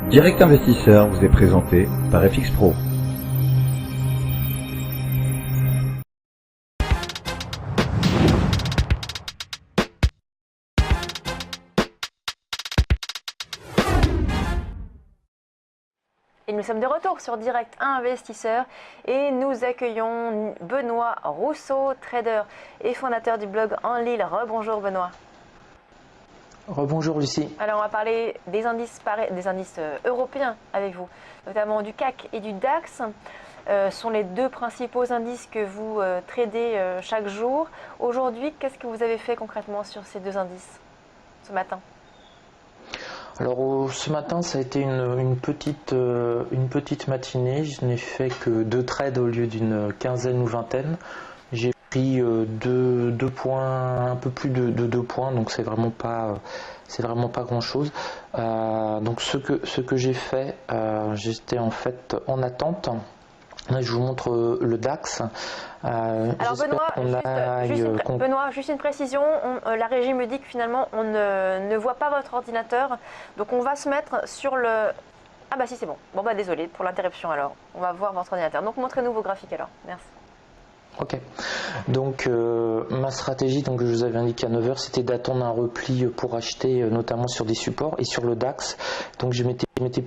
Direct Investisseur vous est présenté par FX Pro. Et nous sommes de retour sur Direct Investisseur et nous accueillons Benoît Rousseau, trader et fondateur du blog Enlil. Rebonjour Benoît. Rebonjour Lucie. Alors on va parler des indices européens avec vous, notamment du CAC et du DAX. Sont les deux principaux indices que vous tradez chaque jour. Aujourd'hui, qu'est-ce que vous avez fait concrètement sur ces deux indices ce matin ? Alors ce matin ça a été une petite matinée, je n'ai fait que 2 trades au lieu d'une quinzaine ou vingtaine. J'ai pris deux points, un peu plus de 2 points, donc c'est vraiment pas grand chose. Donc ce que j'ai fait, j'étais en fait en attente. Là, je vous montre le DAX. Alors Benoît, juste une précision, la régie me dit que finalement on ne voit pas votre ordinateur, donc on va se mettre sur le... Ah bah si, c'est bon. Bon bah désolé pour l'interruption alors, on va voir votre ordinateur. Donc montrez-nous vos graphiques alors, merci. Ok, donc ma stratégie, donc je vous avais indiqué à 9h, c'était d'attendre un repli pour acheter notamment sur des supports et sur le DAX. Donc je m'étais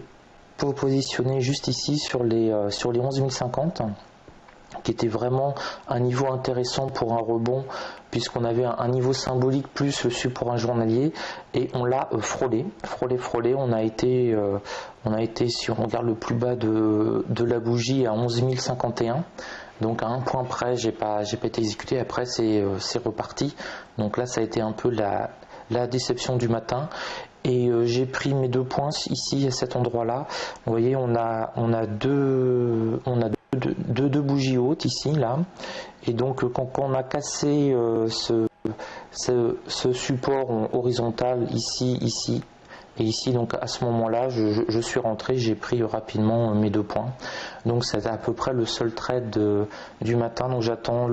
positionné juste ici sur les 11 050, qui était vraiment un niveau intéressant pour un rebond, puisqu'on avait un niveau symbolique plus le support journalier, et on l'a frôlé. On a été, si on regarde le plus bas de la bougie, à 11 051. Donc à un point près, j'ai pas été exécuté. Après c'est reparti. Donc là ça a été un peu la déception du matin. Et j'ai pris mes 2 points ici à cet endroit-là. Vous voyez, on a deux bougies hautes ici là. Et donc quand on a cassé ce support horizontal ici et ici, donc à ce moment-là, je suis rentré, j'ai pris rapidement mes 2 points. Donc c'est à peu près le seul trade du matin. Donc j'attends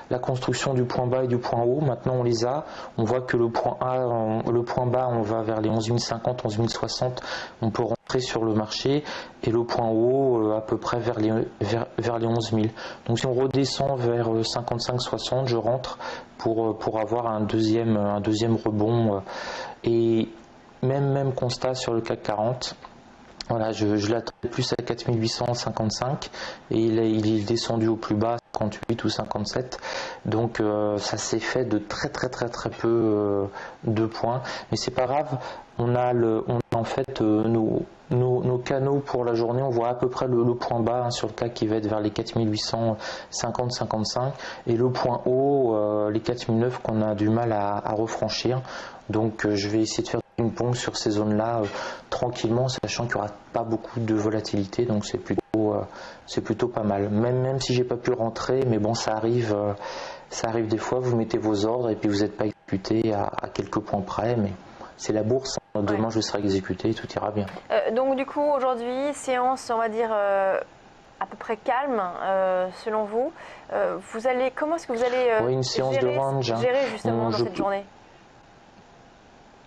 la construction du point bas et du point haut. Maintenant on les a. On voit que le point bas, on va vers les 11 050, 11 060. On peut rentrer sur le marché. Et le point haut, à peu près vers les 11 000. Donc si on redescend vers 55-60, je rentre pour avoir un deuxième rebond. Et même constat sur le CAC 40. Voilà, je l'attendais plus à 4855 et il est descendu au plus bas, 58 ou 57. Donc ça s'est fait de très peu de points, mais c'est pas grave. On a en fait nos canaux pour la journée. On voit à peu près le point bas sur le CAC qui va être vers les 4850-55 et le point haut, les 4009 qu'on a du mal à refranchir. Donc je vais essayer de faire une ping-pong sur ces zones-là tranquillement, sachant qu'il n'y aura pas beaucoup de volatilité, donc c'est plutôt pas mal. Même si j'ai pas pu rentrer, mais bon, ça arrive des fois. Vous mettez vos ordres et puis vous n'êtes pas exécuté à quelques points près, mais c'est la bourse. Demain, je serai exécuté, tout ira bien. Donc du coup, aujourd'hui, séance, on va dire à peu près calme, selon vous. Comment est-ce que vous allez une séance de range, gérer justement dans cette journée?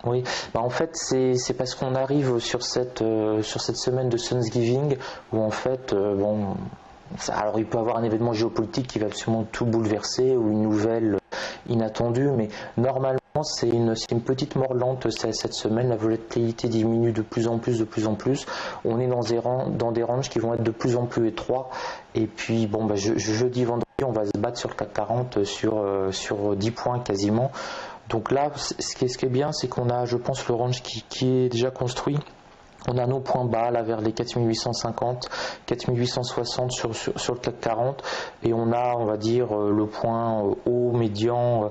Oui, en fait c'est parce qu'on arrive sur cette semaine de Thanksgiving où en fait alors il peut y avoir un événement géopolitique qui va absolument tout bouleverser ou une nouvelle inattendue, mais normalement c'est une petite mort lente cette semaine. La volatilité diminue de plus en plus. On est dans des ranges qui vont être de plus en plus étroits. Et puis jeudi, vendredi, on va se battre sur le CAC 40 sur 10 points quasiment. Donc là, ce qui est bien, c'est qu'on a, je pense, le range qui est déjà construit. On a nos points bas là vers les 4850, 4860 sur le CAC 40 et on a, on va dire, le point haut, médian,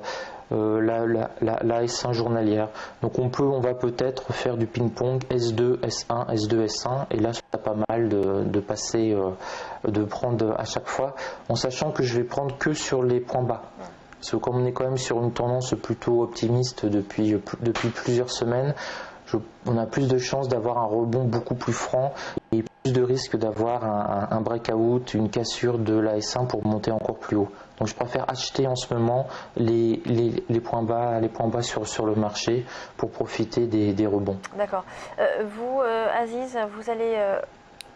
la S1 journalière. Donc on va peut-être faire du ping-pong S2, S1, S2, S1 et là c'est pas mal de passer, de prendre à chaque fois en sachant que je vais prendre que sur les points bas. Parce que comme on est quand même sur une tendance plutôt optimiste depuis plusieurs semaines, on a plus de chances d'avoir un rebond beaucoup plus franc et plus de risque d'avoir un breakout, une cassure de la S1 pour monter encore plus haut. Donc je préfère acheter en ce moment les points bas sur le marché pour profiter des rebonds. D'accord. Vous, Aziz, vous allez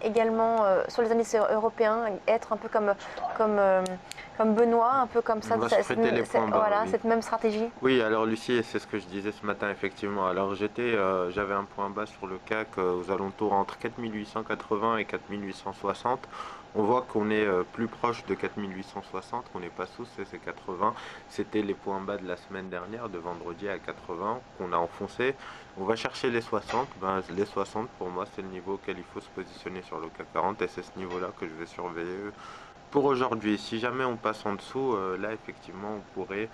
également sur les indices européens être un peu comme Benoît, un peu comme ça, cette même stratégie? Oui, alors Lucie, c'est ce que je disais ce matin effectivement. Alors j'avais un point bas sur le CAC aux alentours entre 4880 et 4860. On voit qu'on est plus proche de 4860, qu'on n'est pas sous ces 80. C'était les points bas de la semaine dernière, de vendredi à 80, qu'on a enfoncé. On va chercher les 60. Les 60, pour moi, c'est le niveau auquel il faut se positionner sur le CAC 40 et c'est ce niveau-là que je vais surveiller pour aujourd'hui. Si jamais on passe en dessous, là, effectivement, on pourrait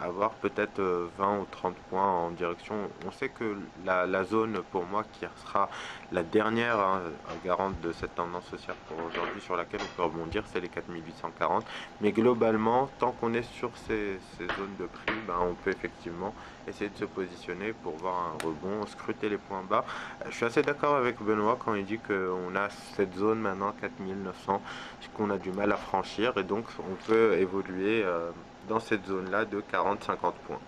avoir peut-être 20 ou 30 points en direction. On sait que la zone pour moi qui sera la dernière garante de cette tendance haussière pour aujourd'hui sur laquelle on peut rebondir, c'est les 4840. Mais globalement, tant qu'on est sur ces zones de prix, on peut effectivement essayer de se positionner pour voir un rebond, scruter les points bas. Je suis assez d'accord avec Benoît quand il dit qu'on a cette zone maintenant 4900 qu'on a du mal à franchir et donc on peut évoluer dans cette zone-là de 40-50 points.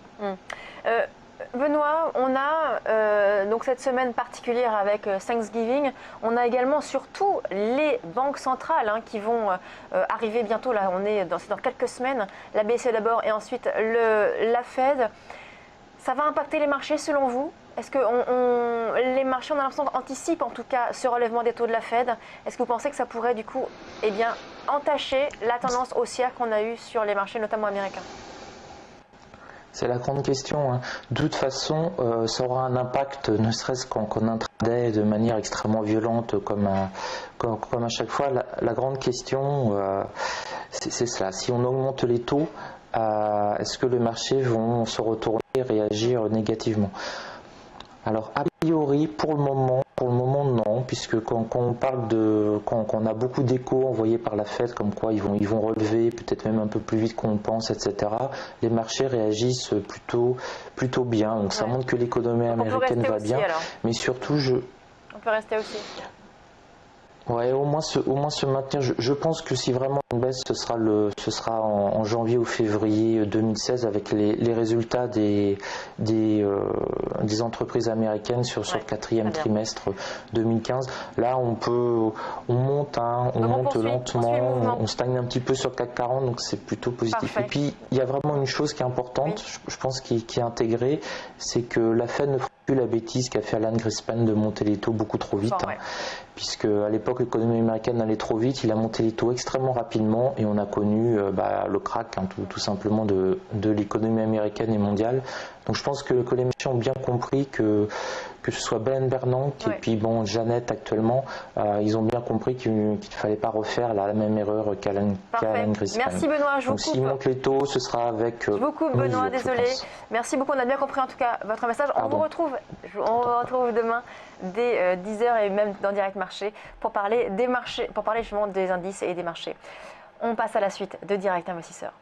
Benoît, on a donc cette semaine particulière avec Thanksgiving, on a également surtout les banques centrales qui vont arriver bientôt, là c'est dans quelques semaines, la BCE d'abord et ensuite la Fed. Ça va impacter les marchés selon vous? Est-ce que les marchés, on a l'impression, anticipent en tout cas ce relèvement des taux de la Fed? Est-ce que vous pensez que ça pourrait du coup entacher la tendance haussière qu'on a eue sur les marchés, notamment américains? C'est la grande question. De toute façon, ça aura un impact, ne serait-ce qu'en intraday, de manière extrêmement violente, comme à chaque fois. La grande question, c'est cela. Si on augmente les taux, est-ce que les marchés vont se retourner et réagir négativement? Alors, a priori, pour le moment non, puisque quand on a beaucoup d'échos envoyés par la Fed, comme quoi ils vont relever, peut-être même un peu plus vite qu'on pense, etc., les marchés réagissent plutôt bien. Donc ça montre que l'économie américaine va bien, mais surtout On peut rester aussi. Ouais, au moins se maintenir. Je pense que si vraiment une baisse, ce sera en janvier ou février 2016 avec les résultats des entreprises américaines sur le quatrième trimestre 2015. Là, on monte lentement, on stagne un petit peu sur le CAC 40, donc c'est plutôt positif. Parfait. Et puis, il y a vraiment une chose qui est importante, je pense, qui est intégrée, c'est que la Fed ne fera plus la bêtise qu'a fait Alan Greenspan de monter les taux beaucoup trop vite. Puisque à l'époque l'économie américaine allait trop vite, il a monté les taux extrêmement rapidement et on a connu le crack tout simplement de l'économie américaine et mondiale. Donc je pense que les marchés ont bien compris que ce soit Ben Bernanke et puis Janet actuellement, ils ont bien compris qu'il ne fallait pas refaire la même erreur qu'Alan Greenspan. Merci Benoît, je vous coupe. Donc s'ils montent les taux, ce sera avec je vous coupe Benoît, désolé. Merci beaucoup, on a bien compris en tout cas votre message. On vous retrouve demain dès 10h et même dans Direct Marché pour parler des marchés, pour parler justement des indices et des marchés. On passe à la suite de Direct Investisseur.